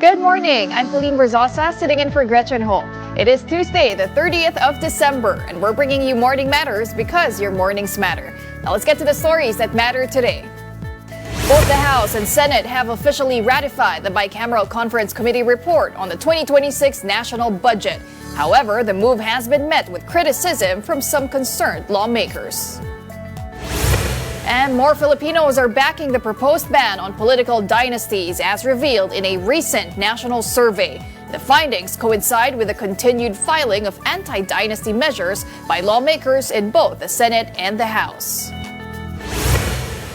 Good morning. I'm Pauline Berzosa, sitting in for Gretchen Ho. It is Tuesday, the 30th of December, and we're bringing you Morning Matters because your mornings matter. Now let's get to the stories that matter today. Both the House and Senate have officially ratified the Bicameral Conference Committee report on the 2026 national budget. However, the move has been met with criticism from some concerned lawmakers. And more Filipinos are backing the proposed ban on political dynasties as revealed in a recent national survey. The findings coincide with the continued filing of anti-dynasty measures by lawmakers in both the Senate and the House.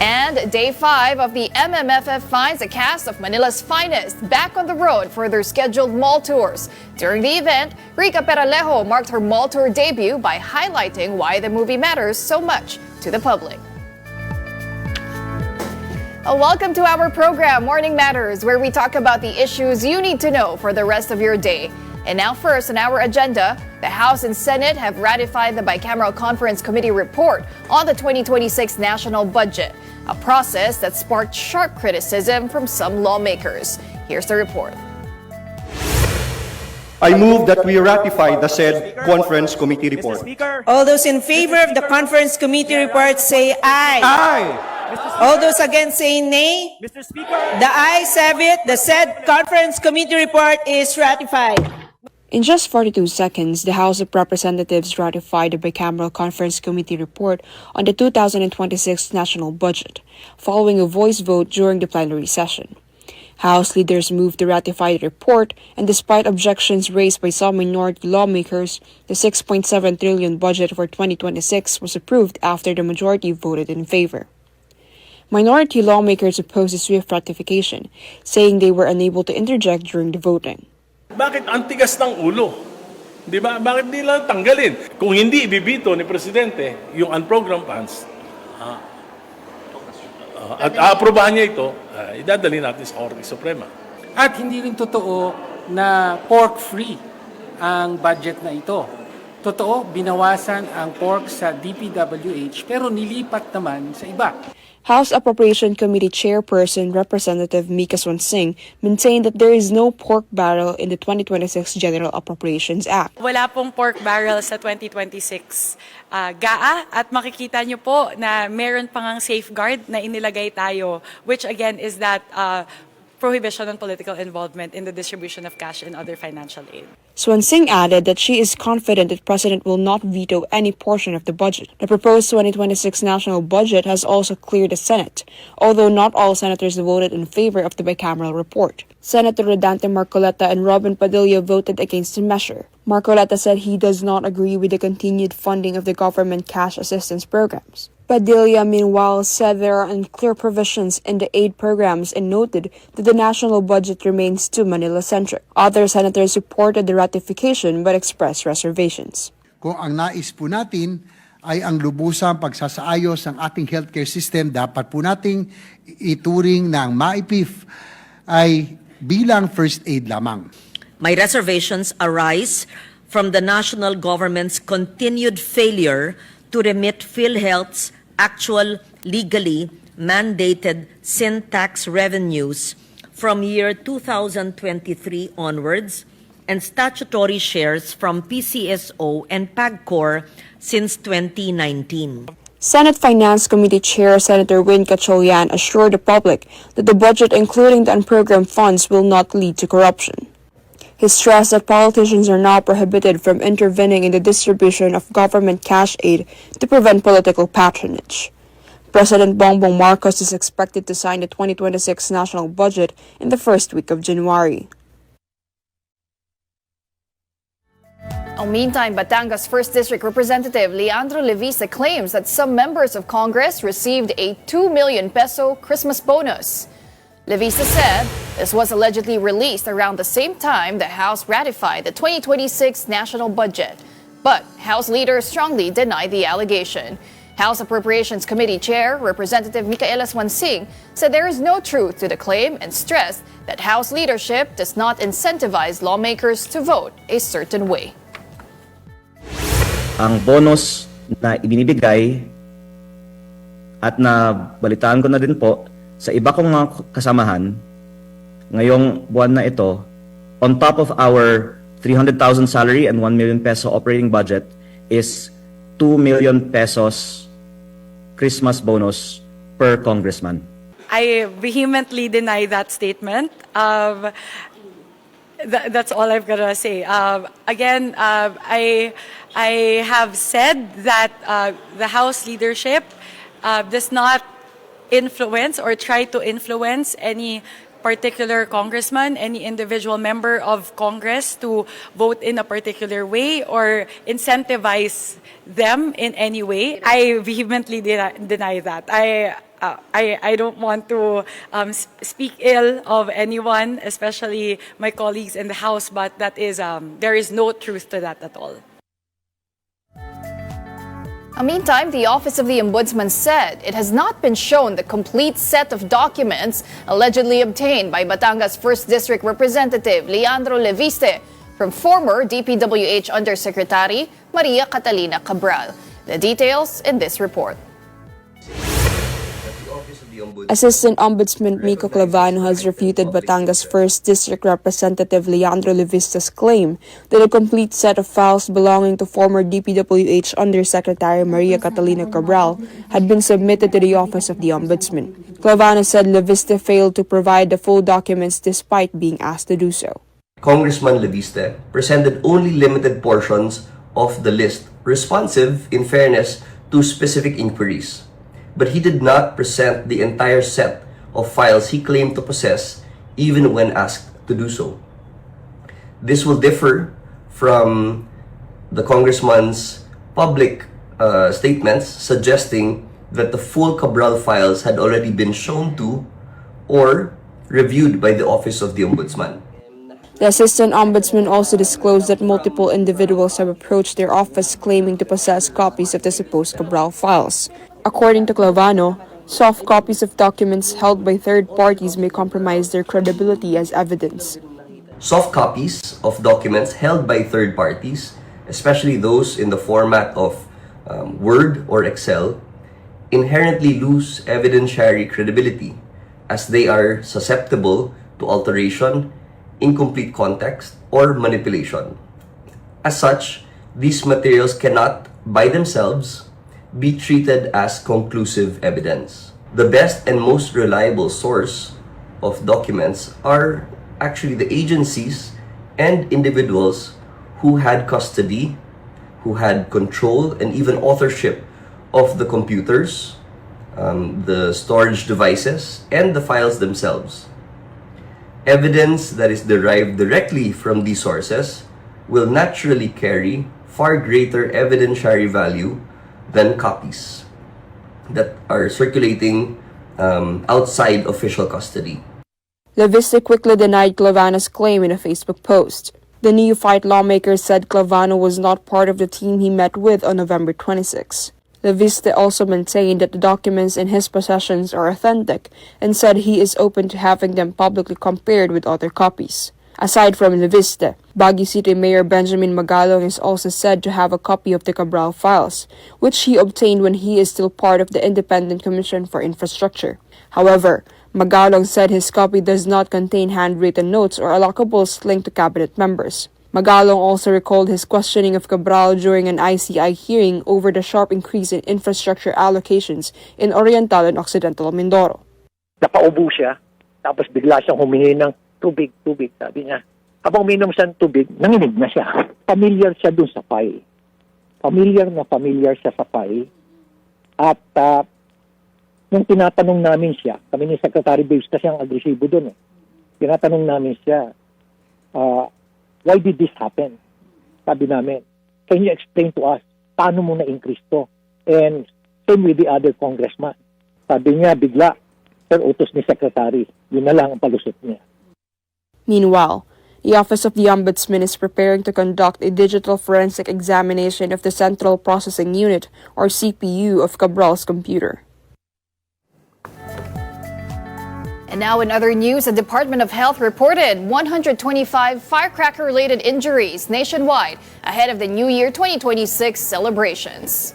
And Day 5 of the MMFF finds a cast of Manila's finest back on the road for their scheduled mall tours. During the event, Rica Peralejo marked her mall tour debut by highlighting why the movie matters so much to the public. Welcome to our program, Morning Matters, where we talk about the issues you need to know for the rest of your day. And now first on our agenda, the House and Senate have ratified the Bicameral Conference Committee report on the 2026 national budget, a process that sparked sharp criticism from some lawmakers. Here's the report. I move that we ratify the said Conference Committee report. All those in favor of the Conference Committee report say aye. Aye. All those against say nay. Mr. Speaker. The ayes have it. The said Conference Committee report is ratified. In just 42 seconds, the House of Representatives ratified the Bicameral Conference Committee report on the 2026 national budget, following a voice vote during the plenary session. House leaders moved to ratify the report, and despite objections raised by some minority lawmakers, the 6.7 trillion budget for 2026 was approved after the majority voted in favor. Minority lawmakers opposed the swift ratification, saying they were unable to interject during the voting. Bakit ang tigas ng ulo? Di ba? Bakit di lang tanggalin? Kung hindi ibibito ni Presidente yung unprogrammed funds, at aaprobahan niya ito, idadali natin sa Korte Suprema. At hindi rin totoo na pork-free ang budget na ito. Totoo, binawasan ang pork sa DPWH pero nilipat naman sa iba. House Appropriation Committee Chairperson Representative Mika Swansing maintained that there is no pork barrel in the 2026 General Appropriations Act. Wala pong pork barrel sa 2026 GAA at makikita nyo po na meron pang ang safeguard na inilagay tayo, which again is that prohibition on political involvement in the distribution of cash and other financial aid. Swansing added that she is confident that President will not veto any portion of the budget. The proposed 2026 national budget has also cleared the Senate, although not all senators voted in favor of the bicameral report. Senator Rodante Marcoleta and Robin Padilla voted against the measure. Marcoleta said he does not agree with the continued funding of the government cash assistance programs. Padilla, meanwhile, said there are unclear provisions in the aid programs and noted that the national budget remains too Manila-centric. Other senators supported the ratification but expressed reservations. Kung ang nais po natin ay ang lubusang pagsasaayos ng ating healthcare system, dapat po nating ituring na ang MAIPIF ay bilang first aid lamang. My reservations arise from the national government's continued failure to remit PhilHealth's actual legally mandated sin tax revenues from year 2023 onwards and statutory shares from PCSO and PAGCOR since 2019. Senate Finance Committee Chair Senator Win Gatchalian assured the public that the budget, including the unprogrammed funds, will not lead to corruption. He stressed that politicians are now prohibited from intervening in the distribution of government cash aid to prevent political patronage. President Bongbong Marcos is expected to sign the 2026 national budget in the first week of January. Meantime, Batangas 1st District Representative Leandro Levisa claims that some members of Congress received a 2 million peso Christmas bonus. Levisa said this was allegedly released around the same time the House ratified the 2026 national budget. But House leaders strongly deny the allegation. House Appropriations Committee Chair Representative Micaela Swansing said there is no truth to the claim and stressed that House leadership does not incentivize lawmakers to vote a certain way. Ang bonus na ibinibigay at na balitaan ko na din po sa iba kong mga kasamahan ngayong buwan na ito, on top of our 300,000 salary and 1 million peso operating budget is 2 million pesos Christmas bonus per congressman. I vehemently deny that statement. That's all I've got to say. Again, I have said that the House leadership does not influence or try to influence any particular congressman, any individual member of Congress to vote in a particular way or incentivize them in any way. I vehemently deny that. I don't want to speak ill of anyone, especially my colleagues in the House, but that is there is no truth to that at all. Meantime, the Office of the Ombudsman said it has not been shown the complete set of documents allegedly obtained by Batangas 1st District Representative Leandro Leviste from former DPWH Undersecretary Maria Catalina Cabral. The details in this report. Assistant Ombudsman Miko Clavano has refuted Batangas 1st District Representative Leandro Leviste's claim that a complete set of files belonging to former DPWH Undersecretary Maria Catalina Cabral had been submitted to the Office of the Ombudsman. Clavano said Leviste failed to provide the full documents despite being asked to do so. Congressman Leviste presented only limited portions of the list, responsive, in fairness, to specific inquiries. But he did not present the entire set of files he claimed to possess, even when asked to do so. This will differ from the congressman's public statements suggesting that the full Cabral files had already been shown to or reviewed by the Office of the Ombudsman. The Assistant Ombudsman also disclosed that multiple individuals have approached their office claiming to possess copies of the supposed Cabral files. According to Clavano, soft copies of documents held by third parties may compromise their credibility as evidence. Soft copies of documents held by third parties, especially those in the format of Word or Excel, inherently lose evidentiary credibility as they are susceptible to alteration, incomplete context, or manipulation. As such, these materials cannot, by themselves, be treated as conclusive evidence. The best and most reliable source of documents are actually the agencies and individuals who had custody, who had control, and even authorship of the computers, the storage devices, and the files themselves. Evidence that is derived directly from these sources will naturally carry far greater evidentiary value than copies that are circulating outside official custody. Leviste quickly denied Clavano's claim in a Facebook post. The neophyte lawmaker said Clavano was not part of the team he met with on November 26. Leviste also maintained that the documents in his possessions are authentic and said he is open to having them publicly compared with other copies. Aside from Leviste, Baguio City Mayor Benjamin Magalong is also said to have a copy of the Cabral files, which he obtained when he is still part of the Independent Commission for Infrastructure. However, Magalong said his copy does not contain handwritten notes or allocables linked to cabinet members. Magalong also recalled his questioning of Cabral during an ICI hearing over the sharp increase in infrastructure allocations in Oriental and Occidental Mindoro. Napaubo siya, tapos bigla siyang humingi ng tubig, sabi niya. Habang uminom siya ng tubig, nanginig na siya. Familiar siya dun sa file. Familiar siya sa file. At nung tinatanong namin siya, kami ni Secretary Baves kasi ang agresibo dun eh. Tinatanong namin siya, why did this happen? Sabi namin, can you explain to us, paano mo na-increase to? And same with the other congressman. Sabi niya, bigla, sir, utos ni Secretary. Yun na lang ang palusot niya. Meanwhile, the Office of the Ombudsman is preparing to conduct a digital forensic examination of the Central Processing Unit, or CPU, of Cabral's computer. And now in other news, the Department of Health reported 125 firecracker-related injuries nationwide ahead of the New Year 2026 celebrations.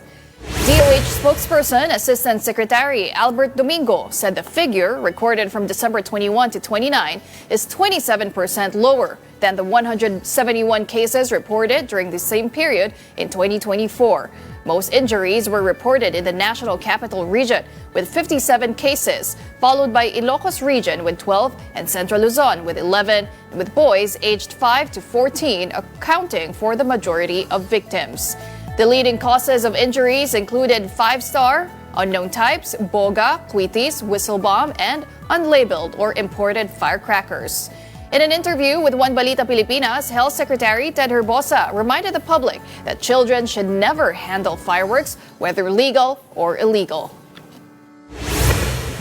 DOH spokesperson Assistant Secretary Albert Domingo said the figure recorded from December 21 to 29 is 27% lower than the 171 cases reported during the same period in 2024. Most injuries were reported in the National Capital Region with 57 cases, followed by Ilocos Region with 12 and Central Luzon with 11, with boys aged 5 to 14 accounting for the majority of victims. The leading causes of injuries included 5-star, unknown types, boga, quitis, whistle bomb, and unlabeled or imported firecrackers. In an interview with One Balita Pilipinas, Health Secretary Ted Herbosa reminded the public that children should never handle fireworks, whether legal or illegal.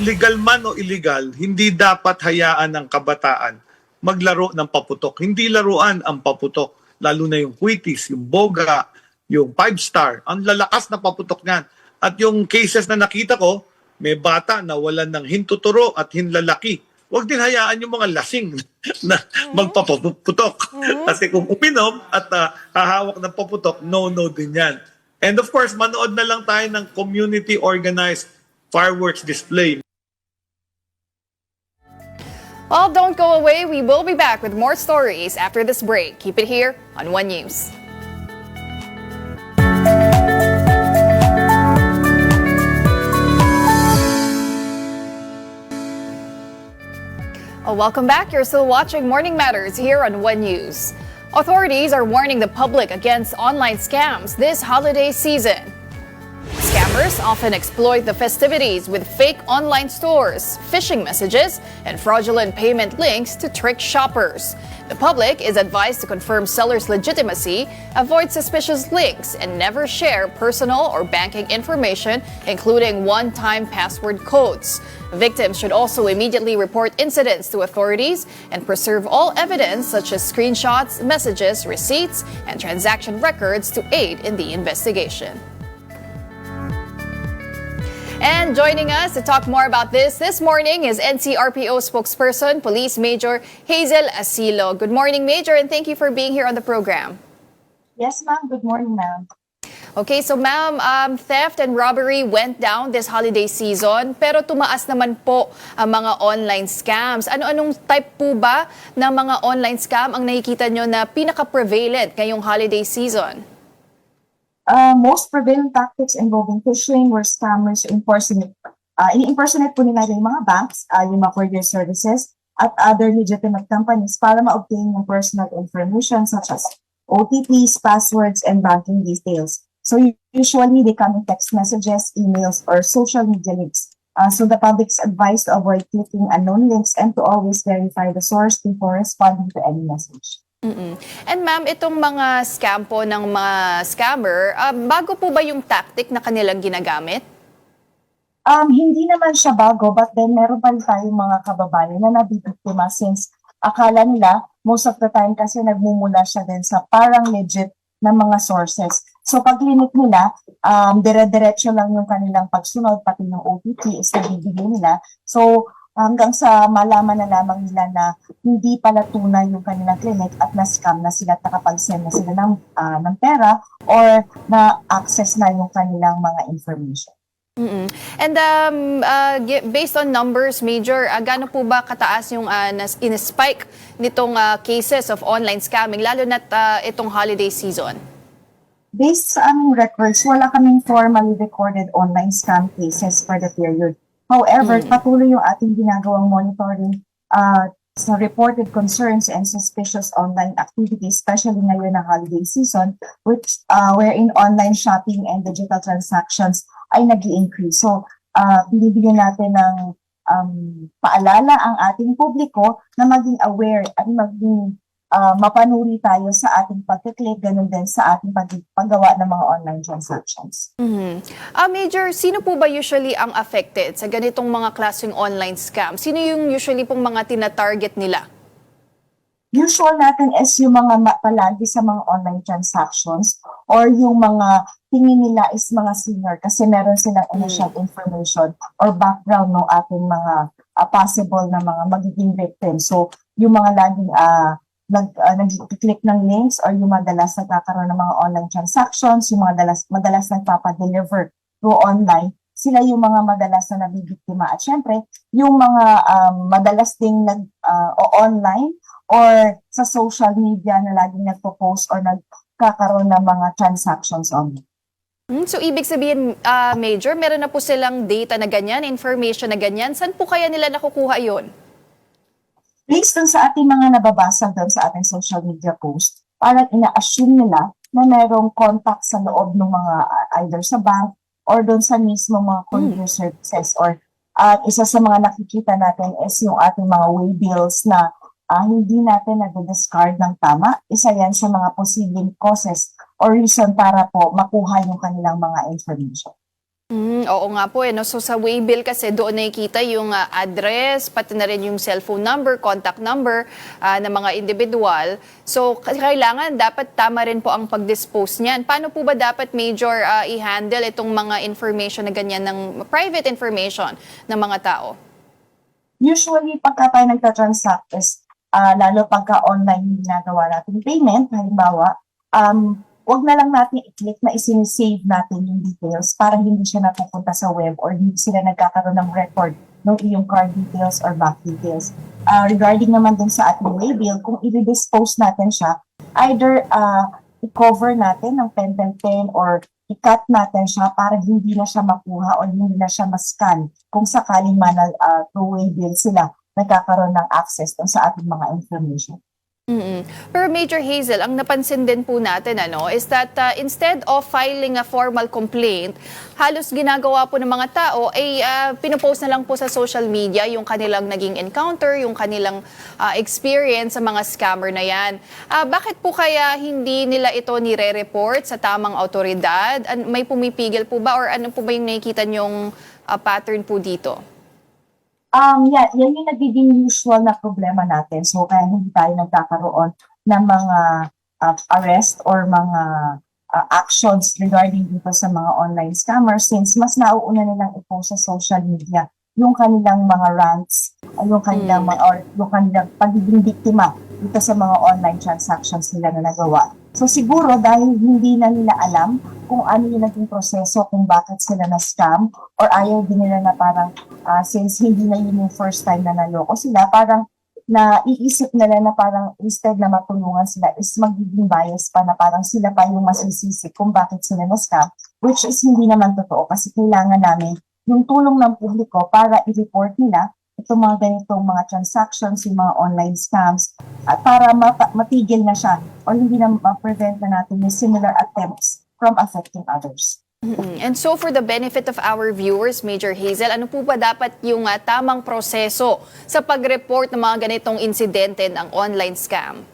Legal man o illegal, hindi dapat hayaan ng kabataan maglaro ng paputok. Hindi laruan ang paputok, lalo na yung quitis, yung boga, yung 5-star, ang lalakas na paputok niyan. At yung cases na nakita ko, may bata na walan ng hintuturo at hinlalaki. Huwag din hayaan yung mga lasing na magpaputok. Kasi kung uminom at hahawak ng paputok, no din yan. And of course, manood na lang tayo ng community-organized fireworks display. Well, don't go away. We will be back with more stories after this break. Keep it here on One News. Welcome back. You're still watching Morning Matters here on One News. Authorities are warning the public against online scams this holiday season. Scammers often exploit the festivities with fake online stores, phishing messages, and fraudulent payment links to trick shoppers. The public is advised to confirm sellers' legitimacy, avoid suspicious links, and never share personal or banking information, including one-time password codes. Victims should also immediately report incidents to authorities and preserve all evidence such as screenshots, messages, receipts, and transaction records to aid in the investigation. And joining us to talk more about this morning is NCRPO spokesperson, Police Major Hazel Asilo. Good morning, Major, and thank you for being here on the program. Yes, ma'am. Good morning, ma'am. Okay, so ma'am, theft and robbery went down this holiday season, pero tumaas naman po ang mga online scams. Ano-anong type po ba ng mga online scam ang nakikita nyo na pinaka-prevalent ngayong holiday season? Most prevalent tactics involving phishing where scammers ini-impersonate po nila yung mga banks, yung mga courier services, at other legitimate companies para ma-obtain yung personal information such as OTPs, passwords, and banking details. So usually they come in text messages, emails, or social media links. So the public is advised to avoid clicking unknown links and to always verify the source before responding to any message. And ma'am, itong mga scam po ng mga scammer, bago po ba yung tactic na kanilang ginagamit? Hindi naman siya bago, but then meron pa rin tayong mga kababayan na nabibiktima since akala nila, most of the time kasi nagmumula siya din sa parang legit na mga sources. So pag clinic nila, dire-diretso lang yung kanilang pagsunod, pati ng OTP is nabibigay nila. So hanggang sa malaman na lamang nila na hindi pala tunay yung kanilang clinic at na-scam na sila at nakapag-send na sila ng pera or na-access na yung kanilang mga information. And based on numbers, Major, gaano po ba kataas yung in-spike nitong cases of online scamming, lalo na itong holiday season? Based sa aming records, wala kaming formally recorded online scam cases for the period. However, patuloy yung ating ginagawang monitoring sa reported concerns and suspicious online activities, especially ngayon na holiday season, which wherein online shopping and digital transactions ay nag-i-increase. So, binibigyan natin ng paalala ang ating publiko na maging aware at maging mapanuri tayo sa ating pagkiklik, ganun din sa ating paggawa ng mga online transactions. Major, sino po ba usually ang affected sa ganitong mga klaseng online scam? Sino yung usually pong mga tina-target nila? Usual natin is yung mga palagi sa mga online transactions or yung mga tingin nila is mga senior kasi meron silang initial information or background ng ating mga possible na mga magiging victims. So, yung mga laging nag-click ng links or yung madalas nagkakaroon ng mga online transactions, yung mga madalas nagpapadeliver through online, sila yung mga madalas na nabibiktima. At syempre, yung mga madalas ding online or sa social media na laging nagpo-post or nagkakaroon ng mga transactions online. So ibig sabihin, Major, meron na po silang data na ganyan, information na ganyan. Saan po kaya nila nakukuha yon? Based dun sa ating mga nababasa doon sa ating social media post, parang ina-assume nila na mayroong contact sa loob ng mga either sa bank or doon sa mismo mga courier services or isa sa mga nakikita natin is yung ating mga way bills na hindi natin nag-discard ng tama. Isa yan sa mga posibleng causes or reason para po makuha yung kanilang mga information. Oo nga po. No? So sa waybill kasi doon nakikita yung address, pati na rin yung cellphone number, contact number ng mga individual. So kailangan dapat tama rin po ang pag-dispose niyan. Paano po ba dapat, Major, i-handle itong mga information na ganyan ng private information ng mga tao? Usually, pagka tayo nagta-transact is lalo pagka online yung ginagawa natin payment, halimbawa, wag na lang natin i-click na isin-save natin yung details para hindi siya napupunta sa web or hindi sila nagkakaroon ng record ng iyong card details or bank details. Regarding naman dun sa ating waybill, kung i-dispose natin siya, either i-cover natin ng pen or i-cut natin siya para hindi na siya makuha o hindi na siya ma-scan kung sakaling man through waybill sila nagkakaroon ng access dun sa ating mga information. Pero Major Hazel, ang napansin din po natin is that instead of filing a formal complaint, halos ginagawa po ng mga tao ay pinopost na lang po sa social media yung kanilang naging encounter, yung kanilang experience sa mga scammer na yan. Bakit po kaya hindi nila ito nire-report sa tamang autoridad? May pumipigil po ba or ano po ba yung nakikita nyong pattern po dito? Yan yung nagiging usual na problema natin. So, kaya hindi tayo nagkakaroon ng mga arrest or mga actions regarding dito sa mga online scammers since mas nauuna nilang i-post sa social media yung kanilang mga rants, yung kanilang pagiging biktima dito sa mga online transactions nila na nagawa. So siguro dahil hindi na nila alam kung ano yung naging proseso, kung bakit sila na-scam, or ayaw din nila na parang since hindi na yun yung first time na naloko sila, parang naiisip nila na parang instead na matulungan sila is magiging bias pa na parang sila pa yung masisisi kung bakit sila na-scam, which is hindi naman totoo kasi kailangan namin yung tulong ng publiko para i-report nila itong mga ganitong mga transactions, yung mga online scams, at para matigil na siya o hindi na ma-prevent na natin yung similar attempts from affecting others. And so for the benefit of our viewers, Major Hazel, ano po ba dapat yung tamang proseso sa pag-report ng mga ganitong insidente ng online scam?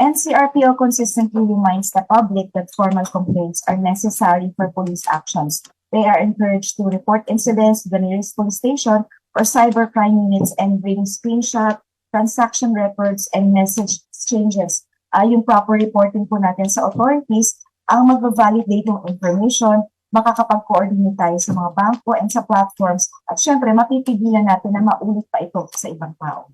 NCRPO consistently reminds the public that formal complaints are necessary for police actions. They are encouraged to report incidents to the nearest police station or cybercrime units and bring screenshot, transaction records, and message exchanges. Yung proper reporting po natin sa authorities ang mag-validate ng information, makakapag-coordinate tayo sa mga bangko and sa platforms, at syempre mapipigilan natin na maulit pa ito sa ibang tao.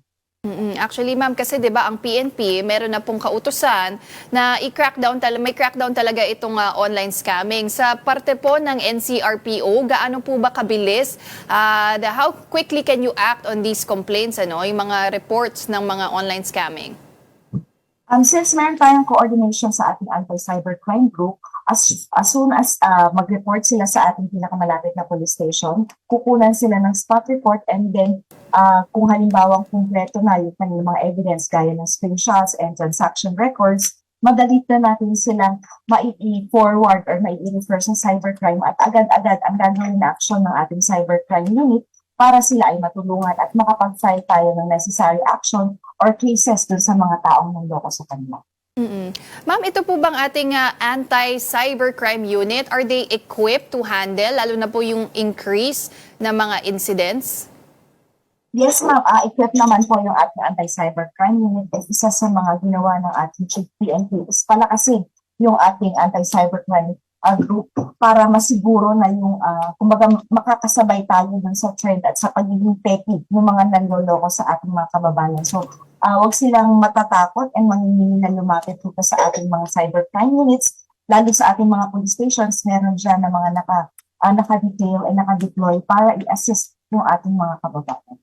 Actually, ma'am, kasi 'di ba ang PNP meron na pong kautusan na may crackdown talaga itong online scamming. Sa parte po ng NCRPO, gaano po ba kabilis? How quickly can you act on these complaints, yung mga reports ng mga online scamming? Since meron tayong coordination sa ating anti-cybercrime group, as soon as mag-report sila sa ating pinakamalapit na police station, kukunan sila ng spot report and then kung halimbawang kumpleto na yung kanilang mga evidence gaya ng screenshots and transaction records, madali na natin silang mai-forward or mai-refer sa cybercrime at agad-agad ang gagawin na action ng ating cybercrime unit para sila ay matulungan at makapag-file tayo ng necessary action or cases dun sa mga taong nanloko sa kanila. Ma'am, ito po bang ating anti-cybercrime unit, are they equipped to handle, lalo na po yung increase na mga incidents? Yes, ma'am. Equipped naman po yung ating anti-cybercrime unit. Isa sa mga ginawa ng ating Chief PNP is palakasin yung ating anti-cybercrime group para masiguro na yung kumbaga makakasabay tayo dun sa trend at sa pagiging petty ng mga nanloloko sa ating mga kababayan. So, wag silang matatakot and manginginig na lumapit dito sa ating mga cybercrime units, lalo sa ating mga police stations, meron dyan na mga nakadetail and nakadeploy para i-assist yung ating mga kababayan.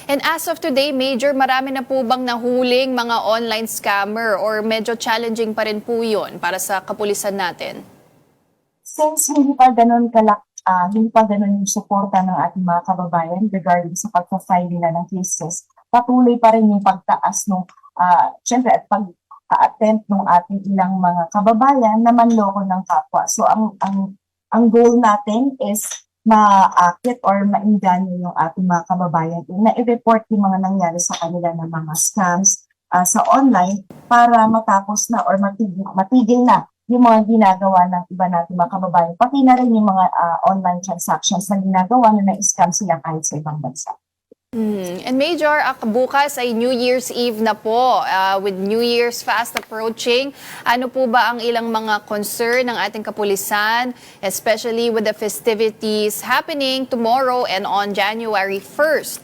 And as of today, Major, marami na po bang nahuling mga online scammer or medyo challenging pa rin po yun para sa kapulisan natin? Since hindi pa ganun yung suporta ng ating mga kababayan regarding sa pagpa-file nila ng cases, patuloy pa rin yung pagtaas ng, syempre, at pag-attempt ng ating ilang mga kababayan na manloko ng kapwa. So, ang goal natin is maakit or mainganyo yung ating mga kababayan na i-report yung mga nangyari sa kanila ng mga scams sa online para matapos na or matigil na yung mga ginagawa ng iba nating mga kababayan. Pati na rin yung mga online transactions na ginagawa na na-scam sila kahit sa ibang bansa. And Major, bukas ay New Year's Eve na po. With New Year's fast approaching, ano po ba ang ilang mga concern ng ating kapulisan, especially with the festivities happening tomorrow and on January 1st?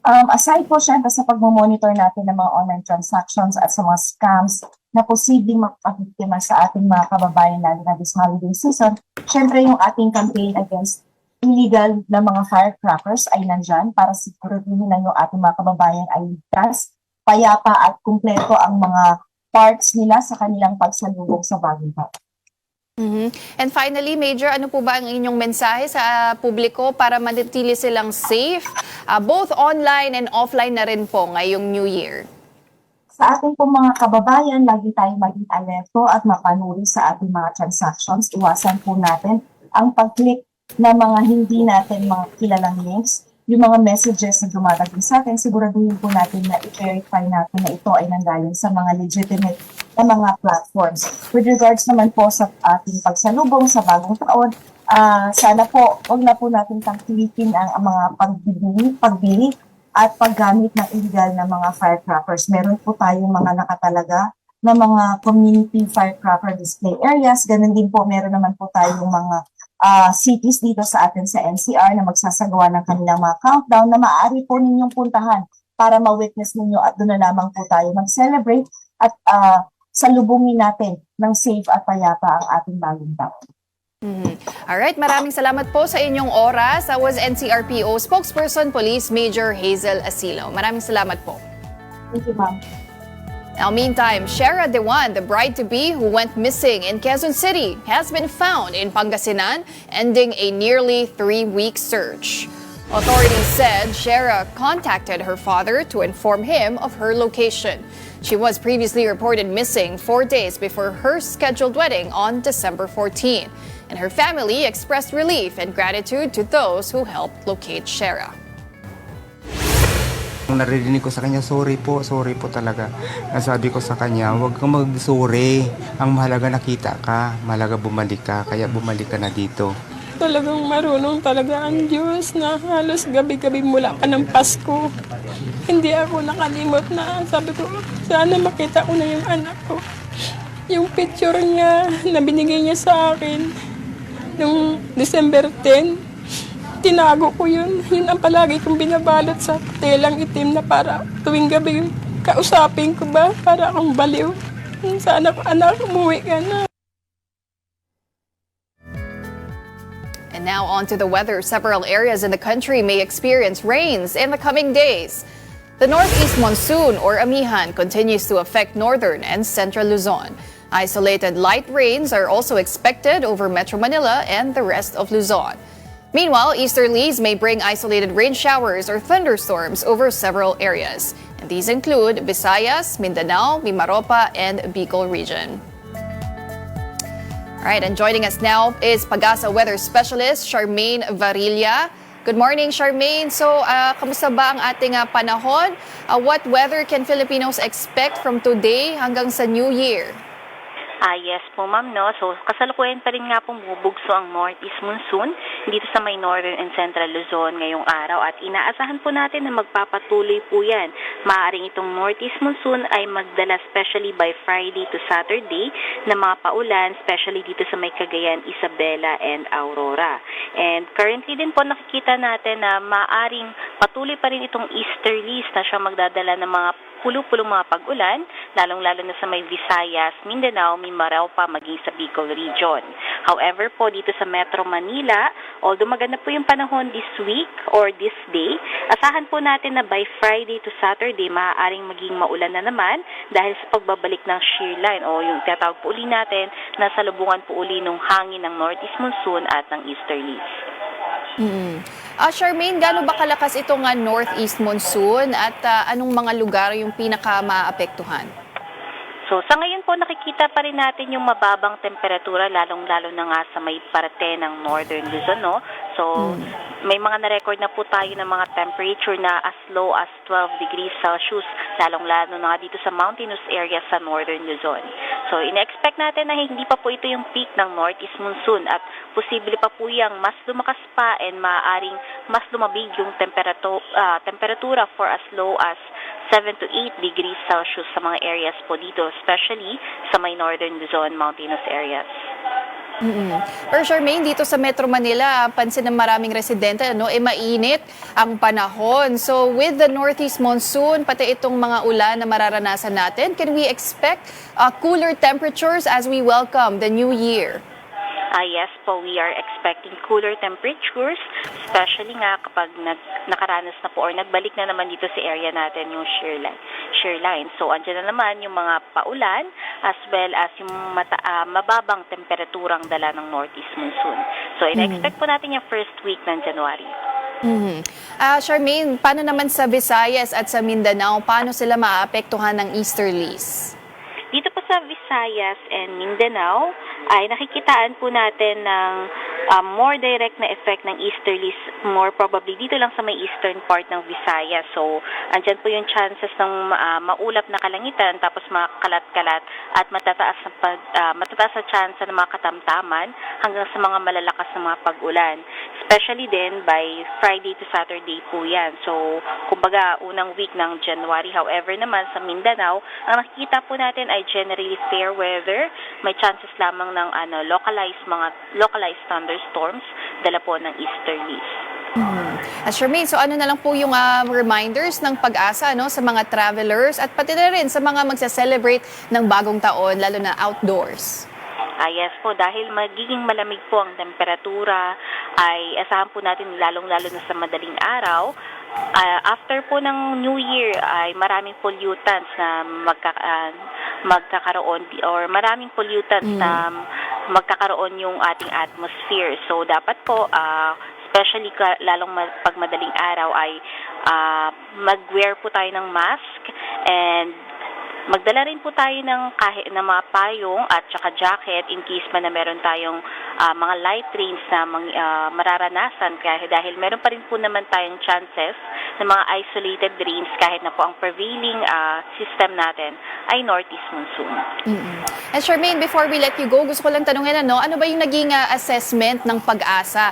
Aside po syempre sa pagmamonitor natin ng mga online transactions at sa mga scams na posibleng makapabiktima sa ating mga kababayan lalo na this holiday season, syempre yung ating campaign against illegal na mga firecrackers ay nandyan para siguraduhin na yung ating mga kababayan ay ligtas, payapa at kumpleto ang mga parts nila sa kanilang pagsalubong sa bagong taon. And finally, Major, ano po ba ang inyong mensahe sa publiko para manatili silang safe, both online and offline na rin po ngayong New Year? Sa ating pong mga kababayan, lagi tayong maging alerto at mapanuri sa ating mga transactions. Iwasan po natin ang pag-click na mga hindi natin mga kilalang links, yung mga messages na dumadating sa atin, siguraduhin po natin na i-verify natin na ito ay nanggaling sa mga legitimate na mga platforms. With regards naman po sa ating pagsalubong sa bagong taon, sana po, huwag na po natin tangkilikin ang mga pagbili at paggamit ng illegal na mga firecrackers. Meron po tayong mga nakatalaga na mga community firecracker display areas. Ganun din po, meron naman po tayong mga cities dito sa atin sa NCR na magsasagawa ng kanilang mga countdown na maaari po ninyong puntahan para ma-witness ninyo at doon na lamang po tayo mag-celebrate at salubungin natin ng safe at payapa ang ating bagong taon. Alright, maraming salamat po sa inyong oras. I was NCRPO Spokesperson Police Major Hazel Asilo. Maraming salamat po. Thank you, ma'am. Now, meantime, Shera Dewan, the bride-to-be who went missing in Quezon City, has been found in Pangasinan, ending a nearly 3-week search. Authorities said Shera contacted her father to inform him of her location. She was previously reported missing 4 days before her scheduled wedding on December 14, and her family expressed relief and gratitude to those who helped locate Shera. Narinig ko sa kanya, sorry po talaga. Nasabi ko sa kanya, huwag kang mag-sorry. Ang mahalaga nakita ka, mahalaga bumalik ka, kaya bumalik ka na dito. Talagang marunong talaga ang Diyos na halos gabi-gabi mula pa ng Pasko. Hindi ako nakalimot na sabi ko, sana makita ko na yung anak ko. Yung picture niya na binigay niya sa akin noong December 10, tinago ko yun. Yun ang palagi kong binabalot sa telang itim na para tuwing gabi kausapin ko ba para akong baliw. Sana ko, anak, umuwi ka na. And now on to the weather. Several areas in the country may experience rains in the coming days. The northeast monsoon or amihan continues to affect northern and central Luzon. Isolated light rains are also expected over Metro Manila and the rest of Luzon. Meanwhile, easterlies may bring isolated rain showers or thunderstorms over several areas. And these include Visayas, Mindanao, Mimaropa, and Bicol region. All right, and joining us now is Pagasa weather specialist Charmaine Varilla. Good morning, Charmaine. So, kamusta ba ang ating panahon? What weather can Filipinos expect from today hanggang sa New Year? Yes po ma'am, no? So kasalukuyan pa rin nga pong bubugso ang northeast monsoon dito sa may northern and central Luzon ngayong araw at inaasahan po natin na magpapatuloy po yan. Maaaring itong northeast monsoon ay magdala especially by Friday to Saturday na mga paulan, especially dito sa may Cagayan, Isabela and Aurora. And currently din po nakikita natin na maaaring patuloy pa rin itong easterlies na siya magdadala ng mga pulo-pulong mga pag-ulan lalong-lalo na sa may Visayas, Mindanao, Mindanao pa, maging sa Bicol region. However po, dito sa Metro Manila, although maganda po yung panahon this week or this day, asahan po natin na by Friday to Saturday, maaaring maging maulan na naman dahil sa pagbabalik ng shear line o yung tinatawag po uli natin na salubungan po uli ng hangin ng northeast monsoon at ng easterlies. Charmaine, gaano ba kalakas itong northeast monsoon at anong mga lugar yung pinaka-maapektuhan? So sa ngayon po nakikita pa rin natin yung mababang temperatura lalong-lalo na nga sa may parte ng northern Luzon, no? So may mga na-record na po tayo ng mga temperature na as low as 12 degrees Celsius, lalong-lalo na nga dito sa mountainous area sa northern Luzon. So ina-expect natin na hindi pa po ito yung peak ng northeast monsoon at posible pa po yung mas lumakas pa and maaaring mas lumabig yung temperatura for as low as 7 to 8 degrees Celsius sa mga areas po dito, especially sa may northern Luzon mountainous areas. Pero Charmaine, dito sa Metro Manila, pansin ng maraming residente, mainit ang panahon. So with the northeast monsoon, pati itong mga ulan na mararanasan natin, can we expect cooler temperatures as we welcome the new year? Yes po, we are expecting cooler temperatures, especially nga kapag nakaranas na po or nagbalik na naman dito sa area natin yung shear line. So, andyan na naman yung mga paulan as well as yung mababang temperaturang dala ng northeast monsoon. So, ina-expect po natin yung first week ng January. Charmaine, paano naman sa Visayas at sa Mindanao, paano sila maapektuhan ng easterlies? Dito po sa Visayas and Mindanao ay nakikitaan po natin ng more direct na effect ng easterlies, more probably dito lang sa may eastern part ng Visayas. So, andyan po yung chances ng maulap na kalangitan tapos makalat-kalat at matataas na chance ng mga katamtaman hanggang sa mga malalakas na mga pag-ulan. Especially din by Friday to Saturday po yan. So, kumbaga, unang week ng January. However naman, sa Mindanao, ang nakikita po natin ay generally fair weather. May chances lamang ng localized thunderstorms dala po ng easterlies. Charmaine, so ano na lang po yung reminders ng pag-asa sa mga travelers at pati na rin sa mga magsa-celebrate ng bagong taon, lalo na outdoors? Yes po, dahil magiging malamig po ang temperatura, ay asahan po natin lalong-lalo na sa madaling araw. After po ng New Year ay maraming pollutants na magkakaroon or maraming pollutants na magkakaroon yung ating atmosphere. So dapat po, especially lalong pag madaling araw ay mag-wear po tayo ng mask and magdala rin po tayo ng mga payong at saka jacket in case man na meron tayong mga light rains na mararanasan dahil meron pa rin po naman tayong chances ng mga isolated rains kahit na po ang prevailing system natin ay northeast monsoon. And Charmaine, before we let you go, gusto ko lang tanungin ano ba yung naging assessment ng pag-asa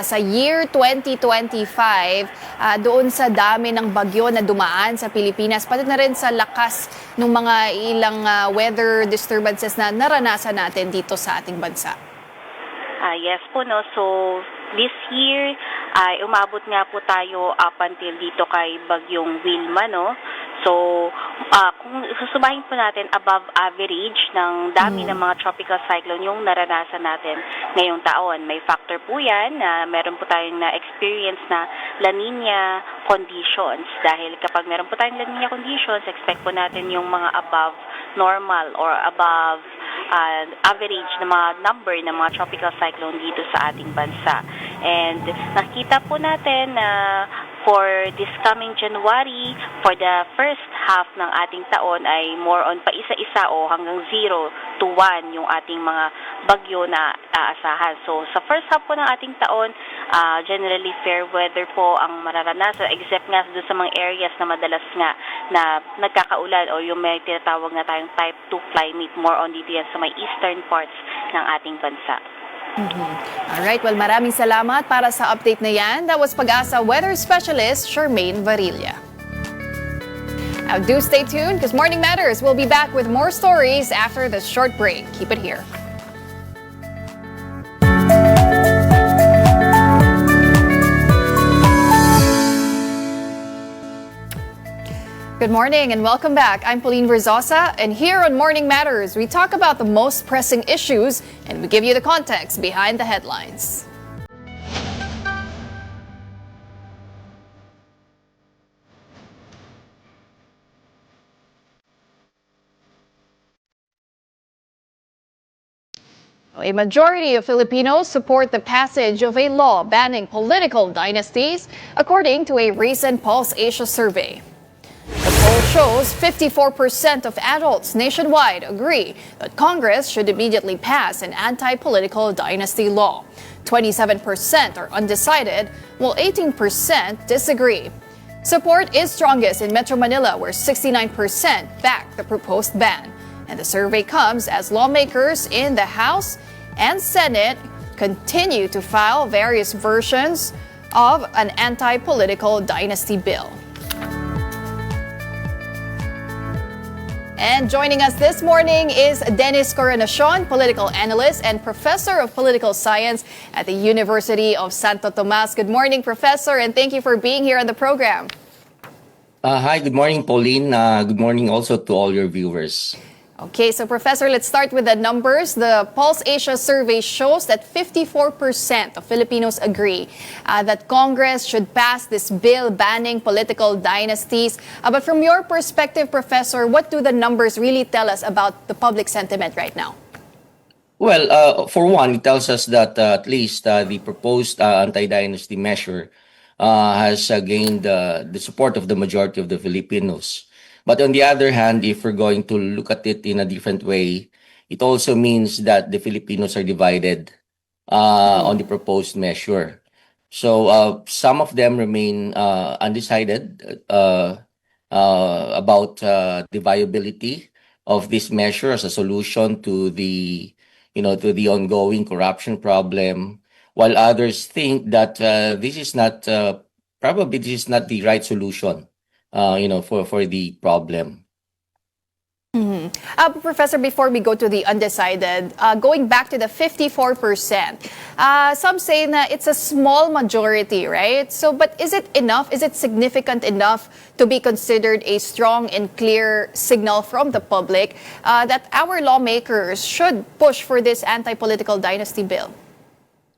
sa year 2025 doon sa dami ng bagyo na dumaan sa Pilipinas, pati na rin sa lakas ng mga ilang weather disturbances na naranasan natin dito sa ating bansa? Yes po, no. So, this year, ay umabot nga po tayo up until dito kay Bagyong Wilma, no. So, kung susubahin po natin above average ng dami ng mga tropical cyclone yung naranasan natin ngayong taon. May factor po yan na meron po tayong na-experience na La Nina conditions. Dahil kapag meron po tayong La Nina conditions, expect po natin yung mga above normal or above average na mga number ng mga tropical cyclone dito sa ating bansa. And nakita po natin na for this coming January, for the first half ng ating taon ay more on pa isa-isa o hanggang 0 to 1 yung ating mga bagyo na aasahan. So sa first half po ng ating taon, generally fair weather po ang mararanasan except nga doon sa mga areas na madalas nga na nagkakaulan o yung may tinatawag na tayong type 2 climate, more on dito yan sa may eastern parts ng ating bansa. Alright, well maraming salamat para sa update na yan. That was Pag-asa Weather Specialist Charmaine Varilla. Now do stay tuned because Morning Matters will be back with more stories after this short break. Keep it here. Good morning and welcome back. I'm Pauline Verzosa, and here on Morning Matters, we talk about the most pressing issues and we give you the context behind the headlines. A majority of Filipinos support the passage of a law banning political dynasties, according to a recent Pulse Asia survey. The poll shows 54% of adults nationwide agree that Congress should immediately pass an anti-political dynasty law. 27% are undecided, while 18% disagree. Support is strongest in Metro Manila, where 69% back the proposed ban. And the survey comes as lawmakers in the House and Senate continue to file various versions of an anti-political dynasty bill. And joining us this morning is Dennis Coronacion, political analyst and professor of political science at the University of Santo Tomas. Good morning, Professor, and thank you for being here on the program. Hi, good morning, Pauline. Good morning also to all your viewers. Okay, so Professor, let's start with the numbers. The Pulse Asia survey shows that 54% of Filipinos agree that Congress should pass this bill banning political dynasties. But from your perspective, Professor, what do the numbers really tell us about the public sentiment right now? Well, for one, it tells us that at least the proposed anti-dynasty measure has gained the support of the majority of the Filipinos. But on the other hand, if we're going to look at it in a different way, it also means that the Filipinos are divided on the proposed measure. So some of them remain undecided about the viability of this measure as a solution to the ongoing corruption problem, while others think that this is not the right solution. For the problem. Professor, before we go to the undecided, going back to the 54%, some say that it's a small majority, right? So, but is it enough? Is it significant enough to be considered a strong and clear signal from the public that our lawmakers should push for this anti-political dynasty bill?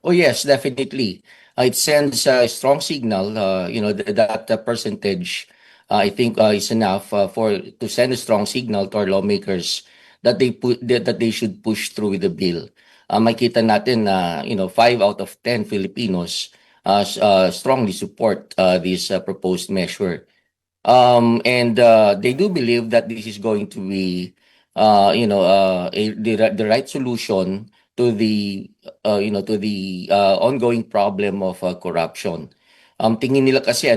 Oh, yes, definitely. It sends a strong signal, that percentage I think is enough to send a strong signal to our lawmakers that they should push through with the bill. Makita natin na 5 out of 10 Filipinos strongly support this proposed measure, and they do believe that this is going to be the right solution to the ongoing problem of corruption. Tingin nila kasi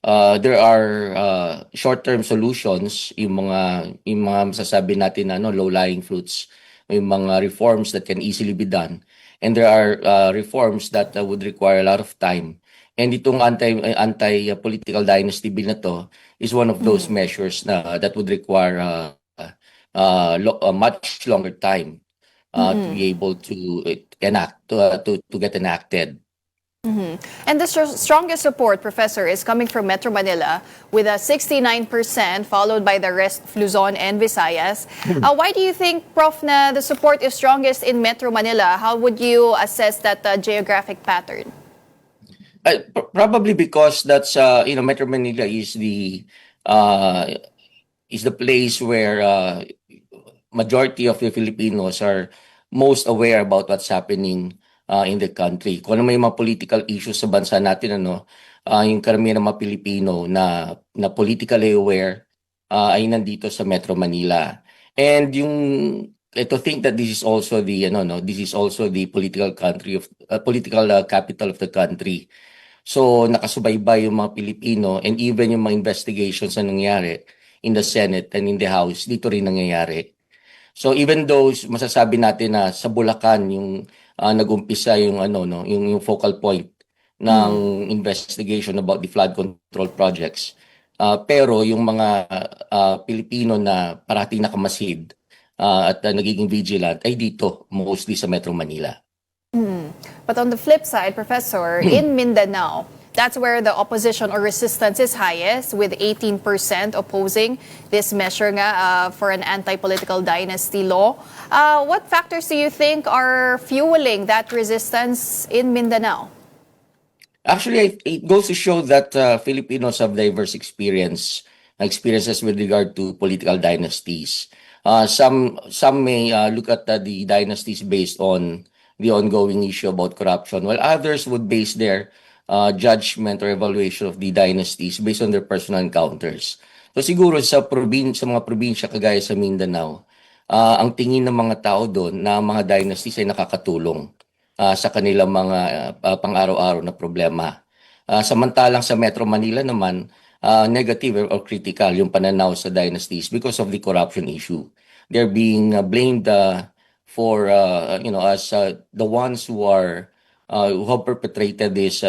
there are short-term solutions, yung mga masasabi natin low-lying fruits, yung mga reforms that can easily be done, and there are reforms that would require a lot of time. And itong anti-political dynasty bill na to is one of those measures that would require a much longer time to be able to get enacted. And the strongest support, Professor, is coming from Metro Manila with a 69%, followed by the rest of Luzon and Visayas. Why do you think, Prof, na the support is strongest in Metro Manila? How would you assess that geographic pattern? Probably because that's Metro Manila is the place where majority of the Filipinos are most aware about what's happening in the country. Kung ano may mga political issues sa bansa natin, yung karamihan ng mga Pilipino na politically aware ay nandito sa Metro Manila. And to think that this is also the political capital of the country. So nakasubaybay yung mga Pilipino, and even yung mga investigations na nangyari in the Senate and in the House, dito rin nangyayari. So even though masasabi natin na sa Bulacan yung nag-umpisa yung focal point ng investigation about the flood control projects, pero yung mga Pilipino na parating nakamasid at nagiging vigilant ay dito, mostly sa Metro Manila. But on the flip side, Professor, in Mindanao, That's where the opposition or resistance is highest, with 18% opposing this measure nga, for an anti-political dynasty law. What factors do you think are fueling that resistance in Mindanao? Actually, it goes to show that Filipinos have diverse experiences with regard to political dynasties. Some may look at the dynasties based on the ongoing issue about corruption, while others would base their judgment or evaluation of the dynasties based on their personal encounters. So siguro sa mga probinsya kagaya sa Mindanao, ang tingin ng mga tao doon na mga dynasties ay nakakatulong sa kanilang mga pang-araw-araw na problema. Samantalang sa Metro Manila naman, negative or critical yung pananaw sa dynasties because of the corruption issue. They're being blamed for as the ones who have perpetrated this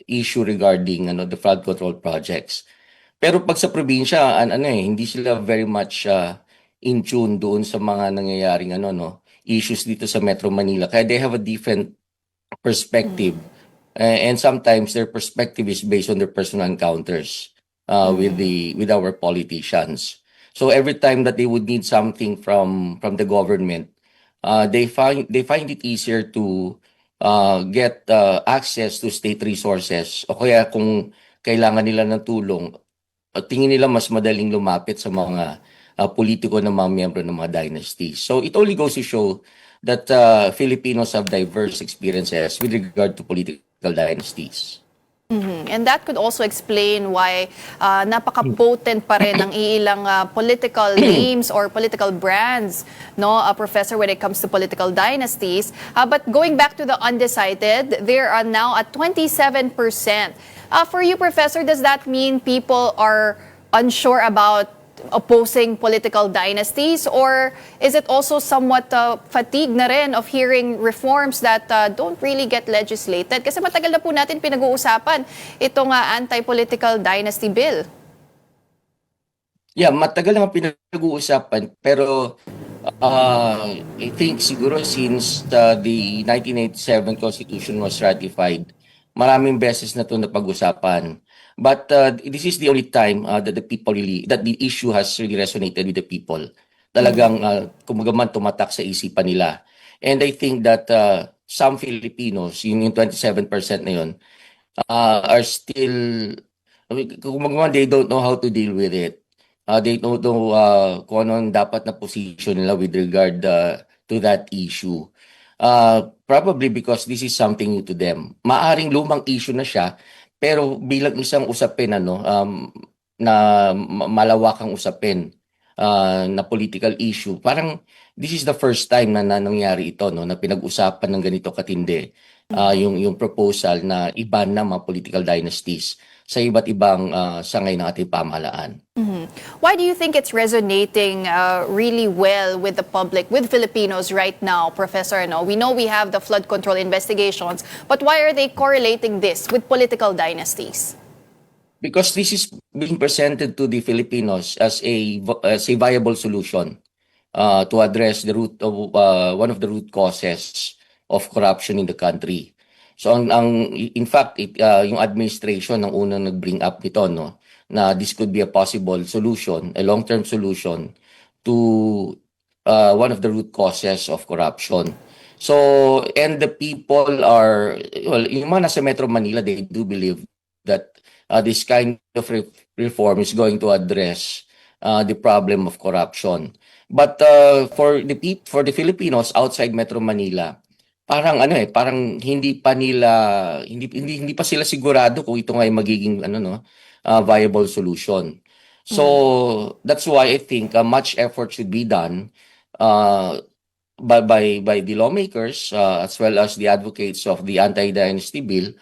issue regarding the flood control projects. Pero pag sa probinsya, hindi sila very much in tune doon sa mga nangyayaring issues dito sa Metro Manila. Kaya they have a different perspective. And sometimes their perspective is based on their personal encounters with our politicians. So every time that they would need something from the government, they find it easier to get access to state resources, o kaya kung kailangan nila ng tulong, tingin nila mas madaling lumapit sa mga politiko na mga miyembro ng mga dynasties. So it only goes to show that Filipinos have diverse experiences with regard to political dynasties. And that could also explain why napaka-potent pa rin ang ilang political names or political brands, Professor, when it comes to political dynasties. But going back to the undecided, they are now at 27%. For you, Professor, does that mean people are unsure about opposing political dynasties, or is it also somewhat fatigue na rin of hearing reforms that don't really get legislated? Kasi matagal na po natin pinag-uusapan itong anti-political dynasty bill. Yeah, matagal na pinag-uusapan, pero I think siguro since the 1987 Constitution was ratified, maraming beses na ito napag-usapan. But this is the only time that the issue has really resonated with the people. Talagang kumagaman tumatak sa isipan nila. And I think that some Filipinos, yung 27% na yun, are still, kumagaman, they don't know how to deal with it. They don't know kung ano dapat na position nila with regard to that issue. Probably because this is something new to them. Maaring lumang issue na siya, pero bilang isang usapin na malawakang usapin na political issue, parang this is the first time na nangyari ito, na pinag-usapan ng ganito katindi yung proposal na iban na mga political dynasties sa iba't ibang sangay ng ating pamahalaan. Why do you think it's resonating really well with the public, with Filipinos right now, Professor? We know we have the flood control investigations, but why are they correlating this with political dynasties? Because this is being presented to the Filipinos as a viable solution to address the root of one of the root causes of corruption in the country. So in fact, yung administration ang unang nag-bring up nito, na this could be a possible solution, a long-term solution to one of the root causes of corruption. So, and the people are, yung mga nasa Metro Manila, they do believe that this kind of reform is going to address the problem of corruption. But for the Filipinos outside Metro Manila, parang parang hindi pa sila sigurado kung ito nga ay magiging viable solution. So that's why I think much effort should be done by the lawmakers as well as the advocates of the anti-dynasty bill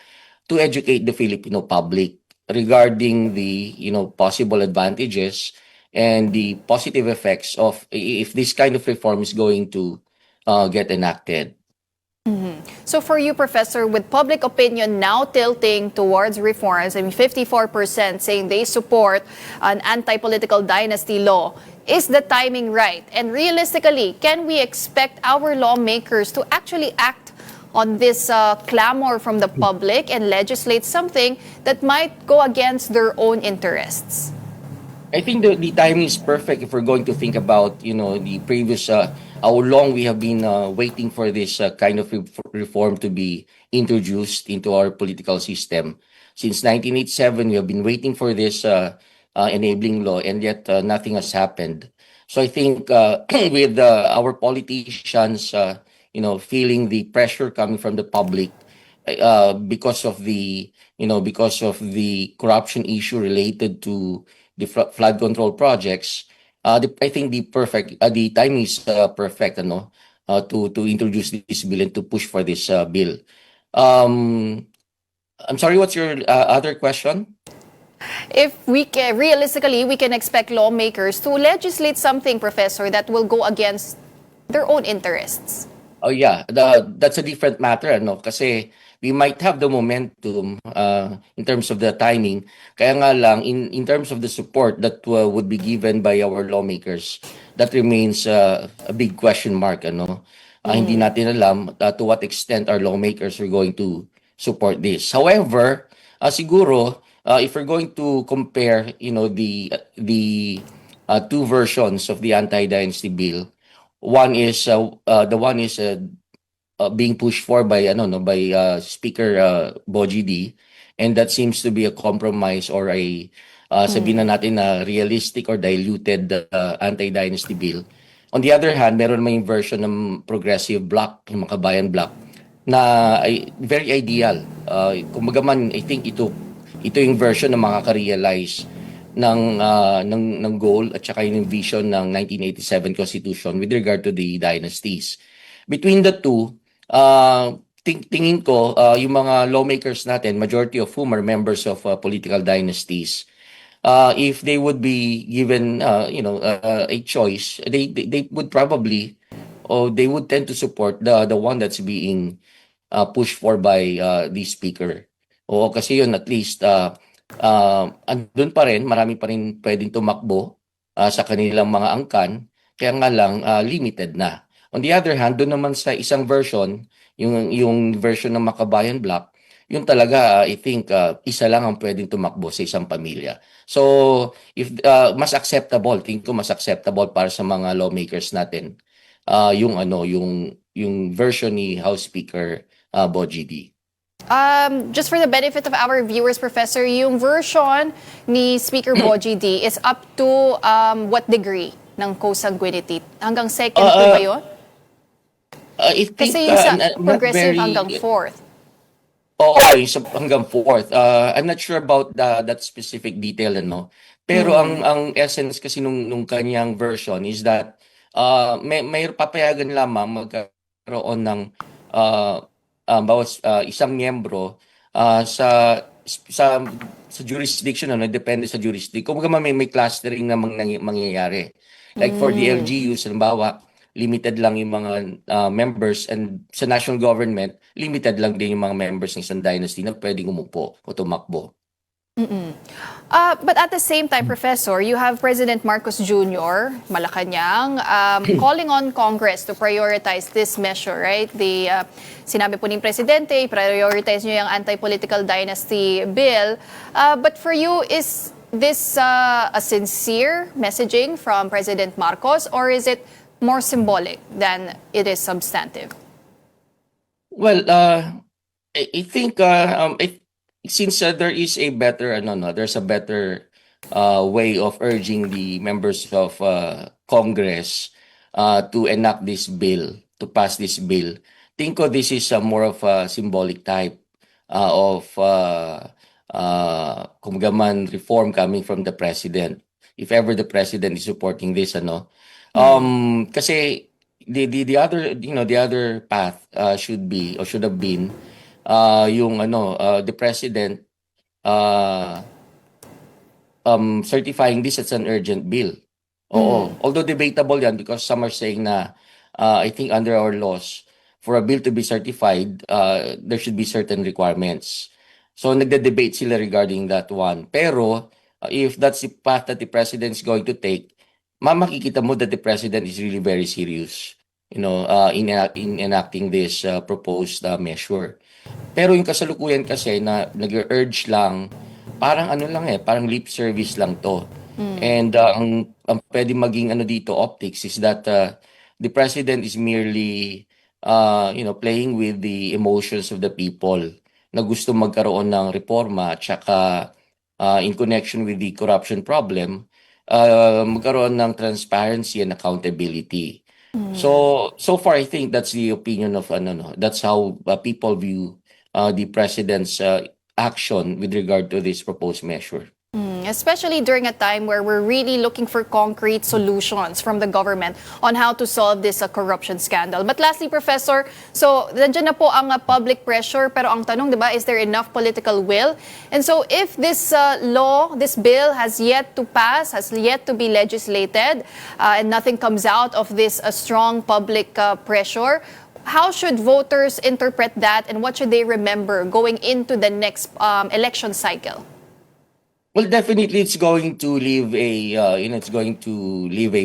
to educate the Filipino public regarding the possible advantages and the positive effects of if this kind of reform is going to get enacted. So for you, Professor, with public opinion now tilting towards reforms, 54% saying they support an anti-political dynasty law, is the timing right? And realistically, can we expect our lawmakers to actually act on this clamor from the public and legislate something that might go against their own interests? I think the timing is perfect if we're going to think about, the previous, how long we have been waiting for this kind of reform to be introduced into our political system. Since 1987, we have been waiting for this enabling law, and yet nothing has happened. So I think with our politicians, feeling the pressure coming from the public because of the corruption issue related to the flood control projects, I think the timing is perfect, to introduce this bill and to push for this bill. I'm sorry, what's your other question? If realistically, we can expect lawmakers to legislate something, Professor, that will go against their own interests. Oh yeah, that's a different matter, kasi we might have the momentum in terms of the timing. Kaya nga lang, in terms of the support that would be given by our lawmakers, that remains a big question mark. Hindi natin alam to what extent our lawmakers are going to support this. However, siguro, if we're going to compare, the two versions of the anti-dynasty bill, one is being pushed for by Speaker Bogie D, and that seems to be a compromise or a sabihin na natin na realistic or diluted anti-dynasty bill. On the other hand, meron may version ng progressive bloc, yung Makabayan bloc, na very ideal. Kumbaga man, I think ito yung version na makaka-realize ng goal at saka yung vision ng 1987 Constitution with regard to the dynasties. Between the two, tingin ko yung mga lawmakers natin, majority of whom are members of political dynasties, if they would be given a choice, they would probably, or they would tend to support the one that's being pushed for by the speaker. O kasi yun, at least andun pa rin, marami pa rin pwedeng tumakbo sa kanilang mga angkan, kaya nga lang limited na. On the other hand, doon naman sa isang version, yung version ng Makabayan bloc, yun talaga, I think, isa lang ang pwedeng tumakbo sa isang pamilya. So, if mas acceptable, tingin ko mas acceptable para sa mga lawmakers natin, yung version ni House Speaker Bogie D. Just for the benefit of our viewers, Professor, yung version ni Speaker Bogie D is up to what degree ng consanguinity? Hanggang second po ba yun? I think, kasi yung sa progressive hanggang fourth. Oo, hanggang fourth. I'm not sure about that specific detail, Pero ang essence kasi nung kanyang version is that may papayagan lamang magkaroon ng isang miyembro sa jurisdiction, depende sa jurisdiction. Kung may clustering na mangyayari. Like for the LGUs, halimbawa, limited lang yung mga members, and sa national government, limited lang din yung mga members ng isang dynasty na pwedeng umupo o tumakbo. But at the same time, Professor, you have President Marcos Jr., Malacanang, calling on Congress to prioritize this measure, right? Sinabi po ng Presidente, prioritize nyo yung anti-political dynasty bill. But for you, is this a sincere messaging from President Marcos, or is it more symbolic than it is substantive? Well, I think since there is a better, there's a better way of urging the members of Congress to enact this bill, to pass this bill. Think ko this is more of a symbolic type of kumagaman reform coming from the president. If ever the president is supporting this, kasi the other path should be or should have been the president certifying this as an urgent bill. Although debatable yan, because some are saying na I think under our laws, for a bill to be certified, there should be certain requirements. So nagde-debate sila regarding that one. Pero if that's the path that the president is going to take, makikita mo that the president is really very serious in enacting this proposed measure. Pero yung kasalukuyan kasi na nag-urge lang, parang parang lip service lang to. And ang pwede maging dito optics is that the president is merely playing with the emotions of the people na gusto magkaroon ng reforma at saka in connection with the corruption problem, magkaroon ng transparency and accountability. So far I think that's the opinion of that's how people view the president's action with regard to this proposed measure. Especially during a time where we're really looking for concrete solutions from the government on how to solve this corruption scandal. But lastly, Professor, so nandiyan na po ang public pressure, pero ang tanong, di ba, is there enough political will? And so if this this bill has yet to pass, has yet to be legislated, and nothing comes out of this strong public pressure, how should voters interpret that, and what should they remember going into the next election cycle? Well, definitely it's going to leave a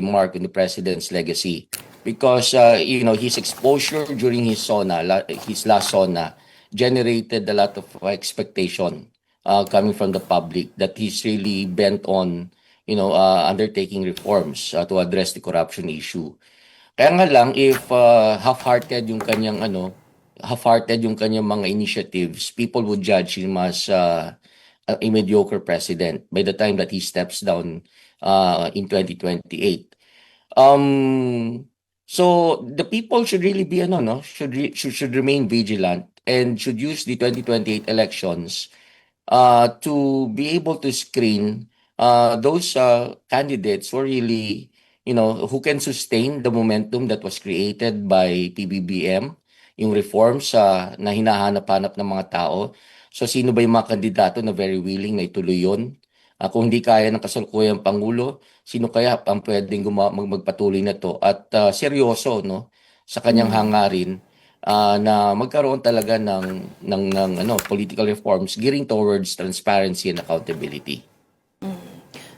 mark on the president's legacy because his exposure during his last SONA generated a lot of expectation coming from the public that he's really bent on undertaking reforms to address the corruption issue. Kaya nga lang if half-hearted yung kanyang mga initiatives, people would judge him as a mediocre president by the time that he steps down in 2028. So the people should really be should remain vigilant and should use the 2028 elections to be able to screen those candidates who really who can sustain the momentum that was created by PBBM, yung reforms na hinahanap-hanap ng mga tao. So sino ba yung mga kandidato na very willing na ituloy yun? Kung hindi kaya ng kasalukuyang Pangulo, sino kaya ang pwedeng magpatuloy na to? At seryoso sa kanyang hangarin na magkaroon talaga ng political reforms gearing towards transparency and accountability.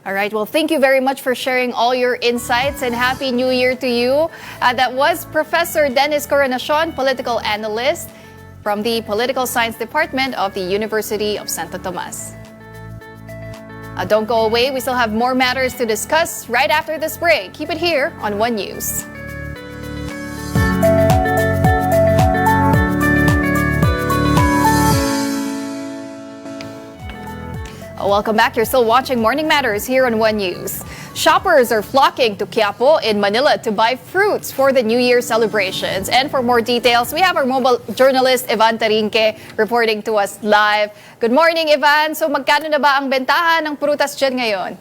All right. Well, thank you very much for sharing all your insights, and Happy New Year to you. That was Professor Dennis Coronacion, political analyst from the Political Science Department of the University of Santo Tomas. Don't go away. We still have more matters to discuss right after this break. Keep it here on One News. Welcome back. You're still watching Morning Matters here on One News. Shoppers are flocking to Quiapo in Manila to buy fruits for the New Year celebrations. And for more details, we have our mobile journalist, Ivan Tarinque, reporting to us live. Good morning, Ivan. So magkano na ba ang bentahan ng prutas dyan ngayon?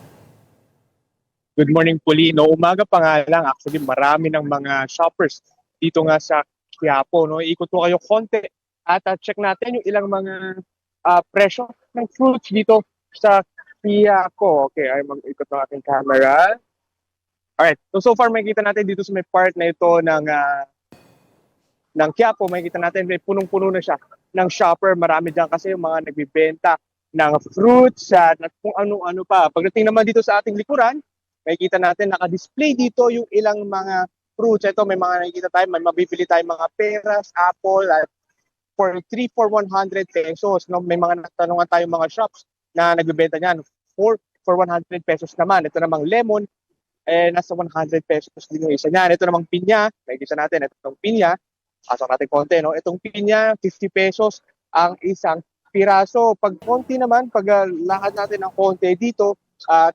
Good morning, Polino. Umaga pa nga lang. Actually, marami ng mga shoppers dito nga sa Quiapo. Ikot ko kayo konti at check natin yung ilang mga presyo ng fruits dito sa Quiapo. Okay, ay mag-ikot ng aking camera. Alright, so far makikita natin dito sa may part na ito ng Quiapo, makikita natin may punong-puno na siya ng shopper. Marami dyan kasi yung mga nagbibenta ng fruits at kung ano-ano pa. Pagdating naman dito sa ating likuran, makikita natin naka-display dito yung ilang mga fruits. Ito may mga nakikita tayo, may mabibili tayong mga peras, apple, at for 100 pesos. May mga natanungan tayong mga shops na nagbebenta niyan for 100 pesos naman. Ito namang lemon, nasa 100 pesos din yung isa niyan. Ito namang pinya, makikita natin, itong pinya, pasok natin konti, itong pinya, 50 pesos ang isang piraso. Pag konti naman, pag lakad natin ng konti dito,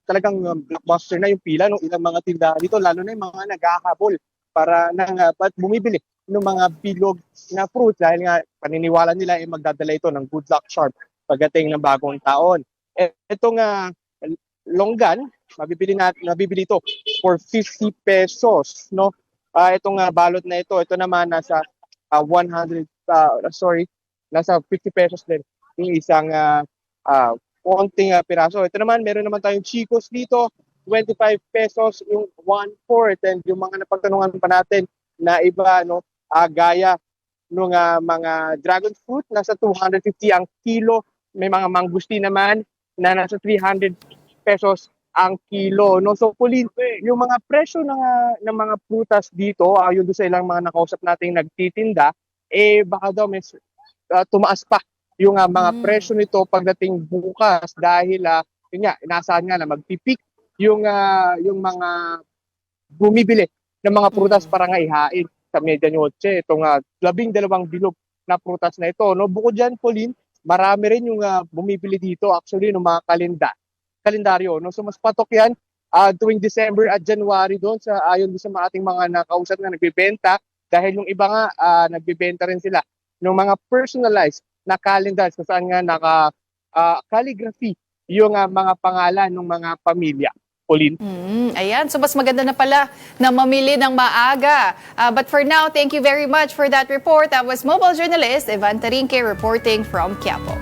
talagang blockbuster na yung pila ng ilang mga tindahan dito, lalo na yung mga naghahabol para bumibili ng mga bilog na fruit dahil nga paniniwala nila ay magdadala ito ng good luck charm pagdating ng bagong taon. Itong longgan, mabibili ito for 50 pesos, itong balot na ito naman nasa nasa 50 pesos din yung isang konting piraso. Ito naman, meron naman tayong chicos dito, 25 pesos yung 1/4. And yung mga napagtanungan pa natin na iba, gaya ng mga dragon fruit, nasa 250 ang kilo. May mga mangustin naman na nasa 300 pesos ang kilo. No? So, Pauline, yung mga presyo ng mga prutas dito, ayon doon sa ilang mga nakausap nating nagtitinda, baka daw may tumaas pa yung mga presyo nito pagdating bukas dahil yun nga, inaasahan nga na magpipik yung mga bumibili ng mga prutas para nga ihain sa medianoche. Itong 12 bilog na prutas na ito. No? Bukod dyan, Pauline, marami rin yung bumibili dito actually ng mga kalendaryo. No? So mas patok yan tuwing December at January doon ayon doon sa ating mga nakausap na nagbebenta dahil yung iba nga nagbebenta rin sila ng mga personalized na calendars kung saan nga calligraphy yung mga pangalan ng mga pamilya. Pauline. Ayan, so mas maganda na pala na mamili ng maaga. But for now, thank you very much for that report. That was mobile journalist Ivan Tarinque reporting from Quiapo.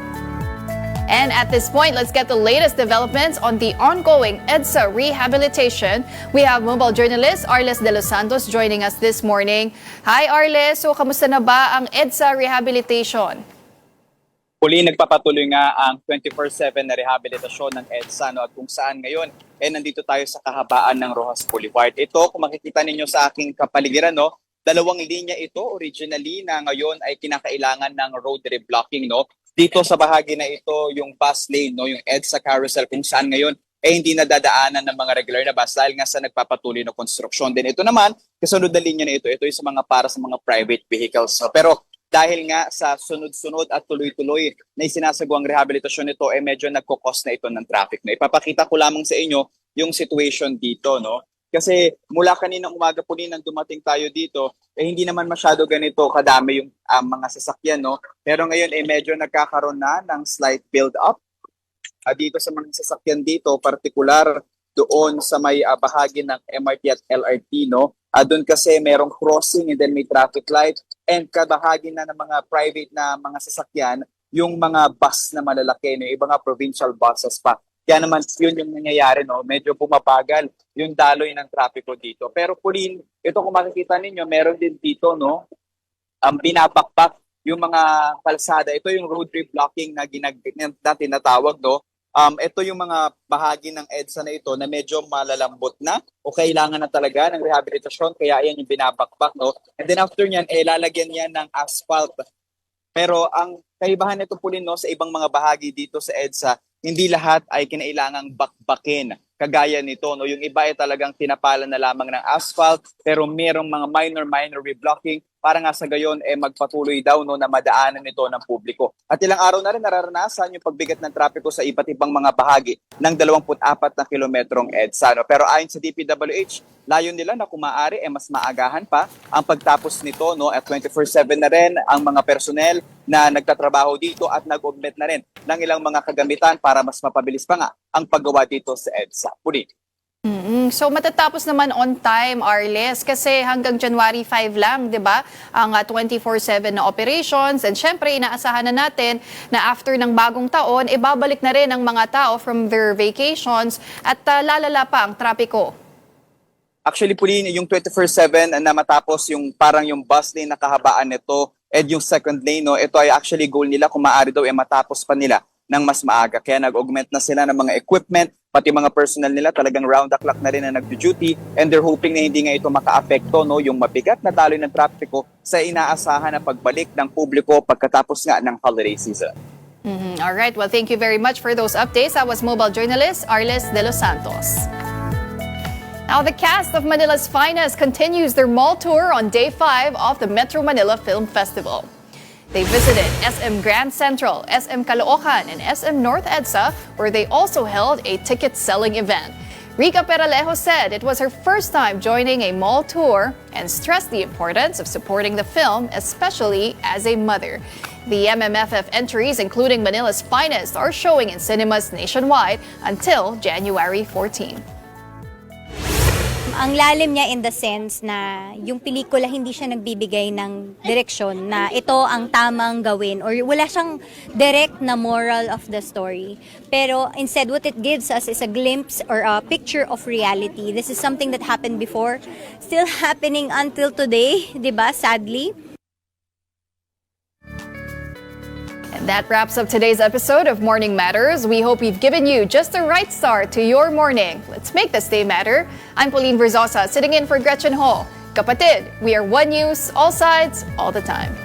And at this point, let's get the latest developments on the ongoing EDSA rehabilitation. We have mobile journalist Arles de los Santos joining us this morning. Hi Arles, so kamusta na ba ang EDSA rehabilitation? Pauline, nagpapatuloy nga ang 24/7 na rehabilitasyon ng EDSA at kung saan ngayon nandito tayo sa kahabaan ng Roxas Boulevard. Ito, kung makikita ninyo sa aking kapaligiran, dalawang linya ito originally na ngayon ay kinakailangan ng road reblocking. Dito sa bahagi na ito, yung bus lane, yung EDSA carousel, kung saan ngayon hindi nadadaanan ng mga regular na bus dahil nga sa nagpapatuloy na konstruksyon. Then ito naman, kasunod na linya na ito yung sa mga para sa mga private vehicles. Pero dahil nga sa sunod-sunod at tuloy-tuloy na isinasagawang rehabilitasyon nito, medyo nagkukos na ito ng traffic. Ipapakita ko lamang sa inyo yung situation dito. Kasi mula kaninang umaga po nang dumating tayo dito, hindi naman masyado ganito kadami yung mga sasakyan. Pero ngayon medyo nagkakaroon na ng slight build-up. Dito sa mga sasakyan dito, partikular doon sa may bahagi ng MRT at LRT. Doon kasi merong crossing and then may traffic light. And kabahagi na ng mga private na mga sasakyan, yung mga bus na malalaki, yung iba nga provincial buses pa. Kaya naman yun yung nangyayari, medyo bumabagal yung daloy ng trapiko dito. Pero Pauline, ito kung makikita ninyo, meron din dito, binabakbak yung mga kalsada. Ito yung road reblocking na tinatawag, ito yung mga bahagi ng EDSA na ito na medyo malalambot na o kailangan na talaga ng rehabilitasyon, kaya yan yung binabakbak. And then after nyan, lalagyan yan ng asphalt. Pero ang kaibahan nito po sa ibang mga bahagi dito sa EDSA, hindi lahat ay kinailangang bakbakin. Kagaya nito, yung iba ay talagang tinapalan na lamang ng asphalt, pero merong mga minor reblocking para nga sa gayon magpatuloy daw na madaanan nito ng publiko. At ilang araw na rin nararanasan yung pagbigat ng trapiko sa iba't ibang mga bahagi ng 24 na kilometrong EDSA. Pero ayon sa DPWH, layon nila na kung maaari mas maagahan pa ang pagtapos nito at 24/7 na rin ang mga personnel na nagtatrabaho dito at nag-augment na rin ng ilang mga kagamitan para mas mapabilis pa nga ang paggawa dito sa EDSA. Puli. So matatapos naman on time, Arles, kasi hanggang January 5 lang, di ba, ang 24/7 na operations. And syempre, inaasahan na natin na after ng bagong taon, ibabalik na rin ang mga tao from their vacations at lalala pa ang trapiko. Actually, Pauline, yung 24/7 na matapos yung parang yung bus lane na kahabaan nito at yung second lane, ito ay actually goal nila kung maaari daw matapos pa nila ng mas maaga. Kaya nag-augment na sila ng mga equipment, pati mga personnel nila talagang round the clock na rin na nag-duty, and they're hoping na hindi nga ito maka-apekto yung mabigat na daloy ng trapiko sa inaasahan na pagbalik ng publiko pagkatapos nga ng holiday season. All right, well, thank you very much for those updates. That was mobile journalist Arles de los Santos. Now, the cast of Manila's Finest continues their mall tour on day 5 of the Metro Manila Film Festival. They visited SM Grand Central, SM Caloocan, and SM North EDSA, where they also held a ticket-selling event. Rica Peralejo said it was her first time joining a mall tour and stressed the importance of supporting the film, especially as a mother. The MMFF entries, including Manila's Finest, are showing in cinemas nationwide until January 14. Ang lalim niya in the sense na yung pelikula hindi siya nagbibigay ng direksyon na ito ang tamang gawin or wala siyang direct na moral of the story. Pero instead what it gives us is a glimpse or a picture of reality. This is something that happened before, still happening until today, 'di ba? Sadly. And that wraps up today's episode of Morning Matters. We hope we've given you just the right start to your morning. Let's make this day matter. I'm Pauline Verzosa, sitting in for Gretchen Ho. Kapatid, we are One News, all sides, all the time.